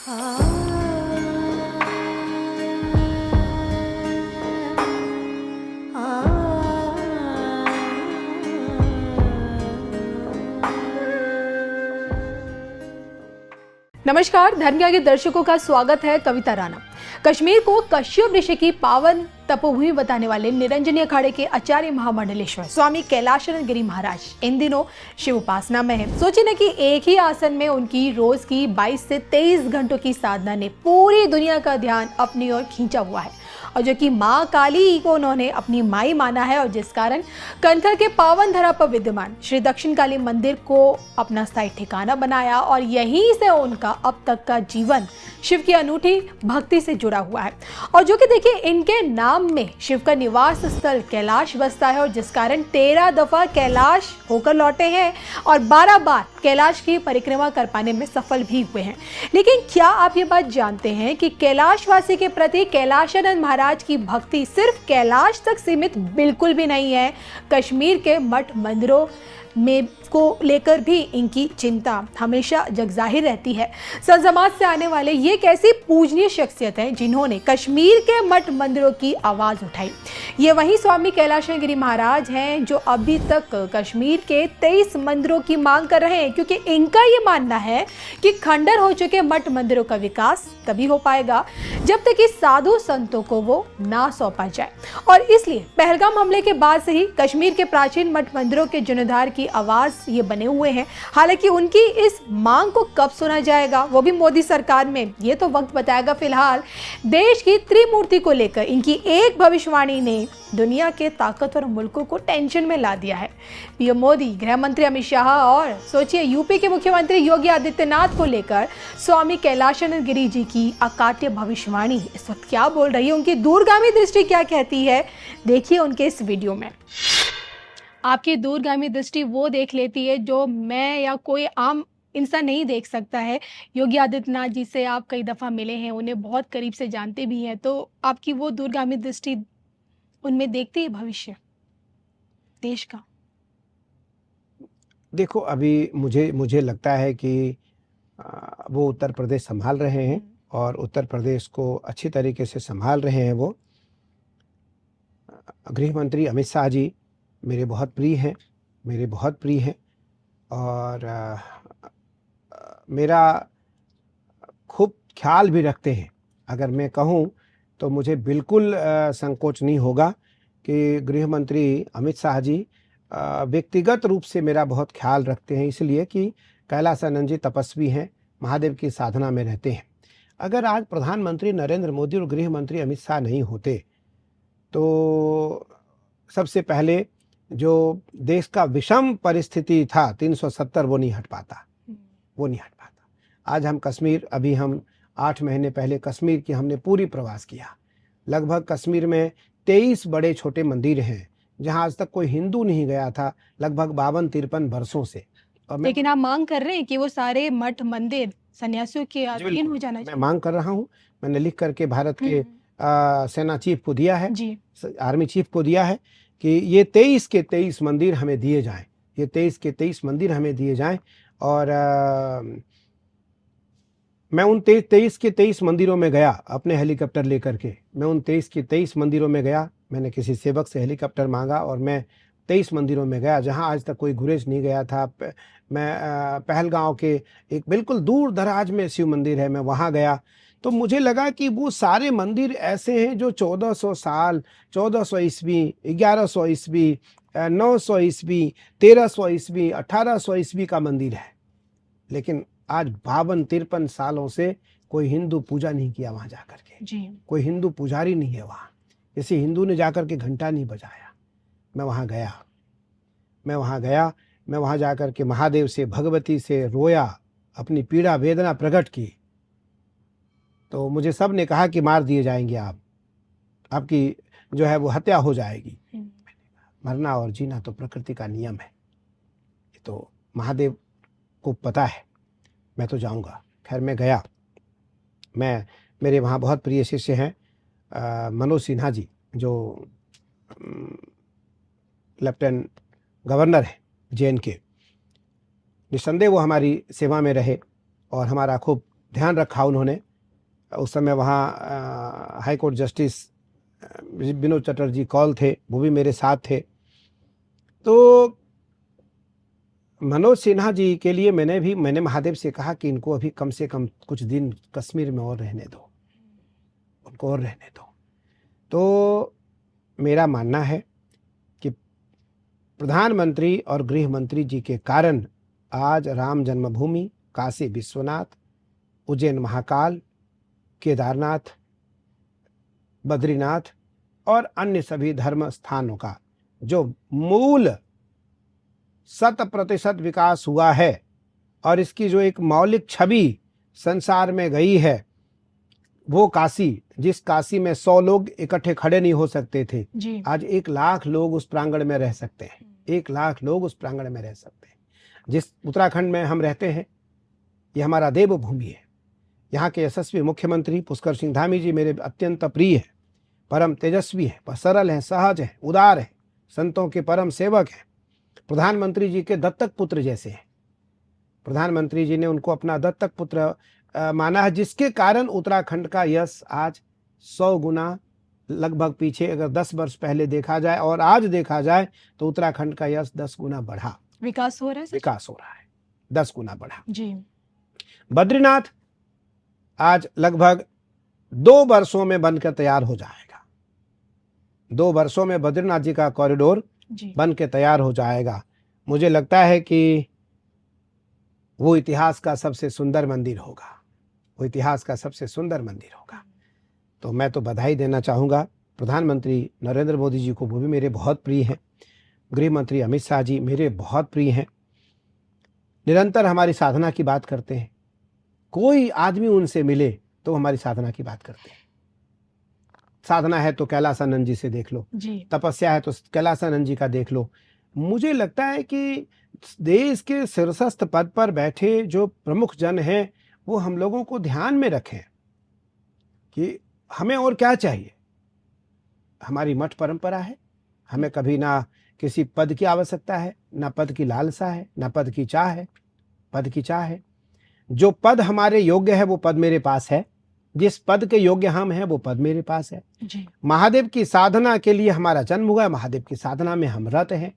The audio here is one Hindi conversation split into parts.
नमस्कार, धर्म के दर्शकों का स्वागत है। कविता राणा। कश्मीर को कश्यप ऋषि की पावन तपोभूमि बताने वाले निरंजनी अखाड़े के आचार्य महामंडलेश्वर स्वामी कैलाशानंद गिरी महाराज इन दिनों शिव उपासना में है। सोचिए ना कि एक ही आसन में उनकी रोज की 22 से 23 घंटों की साधना ने पूरी दुनिया का ध्यान अपनी ओर खींचा हुआ है, और जो कि माँ काली को उन्होंने अपनी माई माना है, और जिस कारण कनखर के पावन धरा पर विद्यमान श्री दक्षिण काली मंदिर को अपना स्थायी ठिकाना बनाया, और यहीं से उनका अब तक का जीवन शिव की अनूठी भक्ति से जुड़ा हुआ है। और जो कि देखिए, इनके नाम में शिव का निवास स्थल कैलाश बसता है, और जिस कारण 13 दफा कैलाश होकर लौटे हैं और 12 बार कैलाश की परिक्रमा कर पाने में सफल भी हुए हैं। लेकिन क्या आप ये बात जानते हैं कि कैलाशवासी के प्रति कैलाशानंद महाराज की भक्ति सिर्फ कैलाश तक सीमित बिल्कुल भी नहीं है। कश्मीर के मठ मंदिरों में को लेकर भी इनकी चिंता हमेशा जगजाहिर रहती है। संत समाज से आने वाले ये एक ऐसी पूजनीय शख्सियत है जिन्होंने कश्मीर के मठ मंदिरों की आवाज उठाई। ये वही स्वामी कैलाशानंद गिरी महाराज हैं जो अभी तक कश्मीर के 23 मंदिरों की मांग कर रहे हैं, क्योंकि इनका ये मानना है कि खंडर हो चुके मठ मंदिरों का विकास तभी हो पाएगा जब तक कि साधु संतों को वो ना सौंपा जाए। और इसलिए पहलगाम हमले के बाद से ही कश्मीर के प्राचीन मठ मंदिरों के जीर्णोद्धार की आवाज ये बने हुए हैं। हालांकि उनकी इस मांग को कब सुना जाएगा वो भी मोदी सरकार में, ये तो वक्त बताएगा। फिलहाल देश की त्रिमूर्ति को लेकर इनकी एक भविष्यवाणी ने दुनिया के ताकतवर मुल्कों को टेंशन में ला दिया है। पीएम मोदी, गृह मंत्री अमित शाह और सोचिए यूपी के मुख्यमंत्री योगी आदित्यनाथ को लेकर स्वामी कैलाशानंद गिरी जी की अकाट्य भविष्यवाणी इस वक्त क्या बोल रही है, उनकी दूरगामी दृष्टि क्या कहती है, देखिए उनके इस वीडियो में। आपकी दूरगामी दृष्टि वो देख लेती है जो मैं या कोई आम इंसान नहीं देख सकता है। योगी आदित्यनाथ जी से आप कई दफ़ा मिले हैं, उन्हें बहुत करीब से जानते भी हैं, तो आपकी वो दूरगामी दृष्टि उनमें देखती है भविष्य देश का। देखो, अभी मुझे लगता है कि वो उत्तर प्रदेश संभाल रहे हैं और उत्तर प्रदेश को अच्छी तरीके से संभाल रहे हैं। वो गृह मंत्री अमित शाह जी मेरे बहुत प्रिय हैं और मेरा खूब ख्याल भी रखते हैं। अगर मैं कहूँ तो मुझे बिल्कुल संकोच नहीं होगा कि गृह मंत्री अमित शाह जी व्यक्तिगत रूप से मेरा बहुत ख्याल रखते हैं, इसलिए कि कैलाशानंद जी तपस्वी हैं, महादेव की साधना में रहते हैं। अगर आज प्रधानमंत्री नरेंद्र मोदी और गृह मंत्री अमित शाह नहीं होते तो सबसे पहले जो देश का विषम परिस्थिति था 370 वो नहीं हट पाता। आज हम कश्मीर, अभी हम 8 महीने पहले कश्मीर की हमने पूरी प्रवास किया। लगभग कश्मीर में 23 बड़े छोटे मंदिर हैं जहां आज तक कोई हिंदू नहीं गया था, लगभग 52-53 वर्षों से। लेकिन आप मांग कर रहे हैं कि वो सारे मठ मंदिर सन्यासियों के अधीन हो जाना चाहिए। मैं मांग कर रहा हूं, मैंने लिख करके भारत के सेना चीफ को दिया है, आर्मी चीफ को दिया है कि ये 23 के 23 मंदिर हमें दिए जाएं, ये 23 के 23 मंदिर हमें दिए जाएं। और मैं उन 23 के 23 मंदिरों में गया अपने हेलीकॉप्टर लेकर के। मैं उन 23 के 23 मंदिरों में गया, मैंने किसी सेवक से हेलीकॉप्टर मांगा और मैं 23 मंदिरों में गया जहां आज तक कोई गुरेज नहीं गया था। मैं पहलगांव के एक बिल्कुल दूर दराज में शिव मंदिर है, मैं वहां गया तो मुझे लगा कि वो सारे मंदिर ऐसे हैं जो 1400 साल, 1400 ईस्वी, 1100 ईस्वी, 900 ईस्वी, 1300 ईस्वी, 1800 ईस्वी का मंदिर है। लेकिन आज 52-53 सालों से कोई हिंदू पूजा नहीं किया वहां जाकर के, कोई हिंदू पुजारी नहीं है वहां, किसी हिंदू ने जाकर के घंटा नहीं बजाया। मैं वहां गया, मैं वहां जाकर के महादेव से, भगवती से रोया, अपनी पीड़ा वेदना प्रकट की। तो मुझे सब ने कहा कि मार दिए जाएंगे, आपकी जो है वो हत्या हो जाएगी। मरना और जीना तो प्रकृति का नियम है, तो महादेव को पता है, मैं तो जाऊंगा। खैर मैं गया। मेरे वहाँ बहुत प्रिय शिष्य हैं मनोज सिन्हा जी, जो लेफ्टिनेंट गवर्नर है JNK। निस्संदेह वो हमारी सेवा में रहे और हमारा खूब ध्यान रखा उन्होंने। उस समय वहाँ high court justice Vinod Chatterjee Kaul थे, वो भी मेरे साथ थे। तो मनोज सिन्हा जी के लिए मैंने महादेव से कहा कि इनको अभी कम से कम कुछ दिन कश्मीर में और रहने दो, उनको और रहने दो। तो मेरा मानना है कि प्रधानमंत्री और गृह मंत्री जी के कारण आज राम जन्मभूमि, काशी विश्वनाथ, उज्जैन महाकाल, केदारनाथ, बद्रीनाथ और अन्य सभी धर्म स्थानों का जो मूल 100% विकास हुआ है और इसकी जो एक मौलिक छवि संसार में गई है, वो काशी, जिस काशी में 100 लोग इकट्ठे खड़े नहीं हो सकते थे, जी। आज 1 लाख लोग उस प्रांगण में रह सकते हैं। 1 लाख लोग उस प्रांगण में रह सकते हैं। जिस उत्तराखंड में हम रहते हैं, ये हमारा देवभूमि है। यहाँ के यशस्वी मुख्यमंत्री पुष्कर सिंह धामी जी मेरे अत्यंत प्रिय हैं, परम तेजस्वी हैं, सरल हैं, सहज हैं, उदार हैं, संतों के परम सेवक हैं। प्रधानमंत्री जी के दत्तक पुत्र जैसे हैं। प्रधानमंत्री जी ने उनको अपना दत्तक पुत्र माना है, जिसके कारण उत्तराखंड का यश आज 100 गुना लगभग पीछे अगर 10 वर्ष पहले देखा जाए और आज देखा जाए तो उत्तराखंड का यश 10 गुना बढ़ा। विकास हो रहा है सर? विकास हो रहा है, 10 गुना बढ़ा। जी। बद्रीनाथ आज लगभग 2 वर्षों में बनकर तैयार हो जाएगा। 2 वर्षों में बद्रीनाथ जी का कॉरिडोर बन के तैयार हो जाएगा। मुझे लगता है कि वो इतिहास का सबसे सुंदर मंदिर होगा, वो इतिहास का सबसे सुंदर मंदिर होगा। तो मैं तो बधाई देना चाहूँगा प्रधानमंत्री नरेंद्र मोदी जी को, वो भी मेरे बहुत प्रिय हैं। गृह मंत्री अमित शाह जी मेरे बहुत प्रिय हैं, निरंतर हमारी साधना की बात करते हैं। कोई आदमी उनसे मिले तो हमारी साधना की बात करते हैं। साधना है तो कैलासानंद जी से देख लो जी। तपस्या है तो कैलासानंद जी का देख लो। मुझे लगता है कि देश के शीर्षस्थ पद पर बैठे जो प्रमुख जन हैं, वो हम लोगों को ध्यान में रखें कि हमें और क्या चाहिए। हमारी मठ परंपरा है, हमें कभी ना किसी पद की आवश्यकता है, ना पद की लालसा है, ना पद की चाह है। पद की चाह है, जो पद हमारे योग्य है वो पद मेरे पास है, जिस पद के योग्य हम हैं वो पद मेरे पास है। जी। महादेव की साधना के लिए हमारा जन्म हुआ है, महादेव की साधना में हम रत हैं।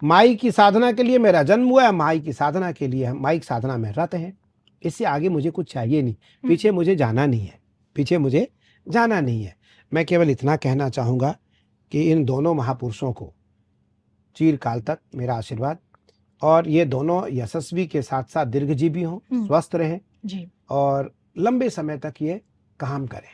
माई की साधना के लिए मेरा जन्म हुआ है, माई की साधना के लिए हम माई की साधना में रत हैं। इससे आगे मुझे कुछ चाहिए नहीं, पीछे मुझे जाना नहीं है, पीछे मुझे जाना नहीं है। मैं केवल इतना कहना चाहूँगा कि इन दोनों महापुरुषों को चिरकाल तक मेरा आशीर्वाद, और ये दोनों यशस्वी के साथ साथ दीर्घजीवी हों, स्वस्थ रहें जी। और लंबे समय तक ये काम करें।